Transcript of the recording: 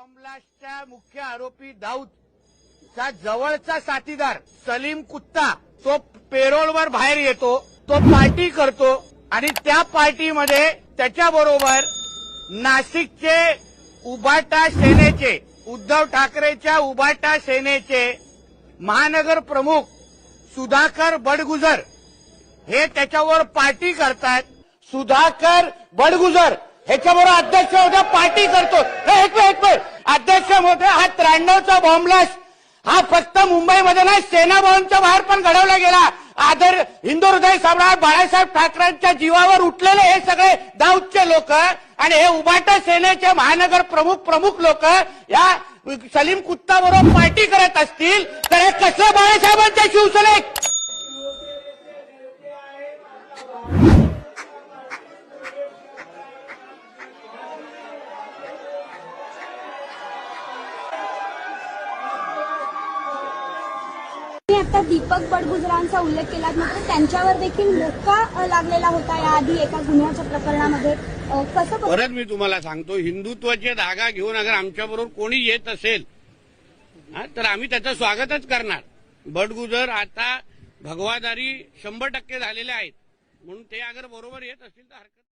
Bomb ब्लास्टचा मुख्य आरोपी दाऊदचा जवळचा साथीदार सलीम कुत्ता तो पेरोलवर बाहेर येतो, तो पार्टी करतो आणि त्या पार्टीमध्ये त्याच्याबरोबर नाशिकचे उभाटा सेनेचे उद्धव ठाकरेच्या उभाटा सेनेचे महानगर प्रमुख सुधाकर बडगुजर हे त्याच्यावर पार्टी करतात। सुधाकर बडगुजर ह्याच्याबरोबर अध्यक्ष होता पार्टी करतो। एक मिनिट अध्यक्ष होते हा 93चा बॉम्ब ब्लास्ट हा फक्त मुंबईमध्ये नाही सेना भवनच्या बाहेर पण घडवला गेला। आदर हिंदू हृदय सम्राट बाळासाहेब ठाकरेंच्या जीवावर उठलेले हे सगळे दाऊदचे लोक आणि हे उभाटा सेनेचे महानगर प्रमुख लोक या सलीम कुत्ता बरोबर पार्टी करत असतील तर हे कसं बाळासाहेबांच्या शिवसेनेत आता दीपक बडगुजरांचा उल्लेख केला, मात्र त्यांच्यावर देखील धक्का लागलेला होता याआधी एका गुन्ह्याच्या प्रकरणामध्ये। कसं परत मी तुम्हाला सांगतो, हिंदुत्वाचे धागा घेऊन अगर आमच्याबरोबर कोणी येत असेल तर आम्ही त्याचं स्वागतच करणार। बडगुजर आता भगवादारी 100% झालेले आहेत म्हणून ते अगर बरोबर येत असतील तर हरकत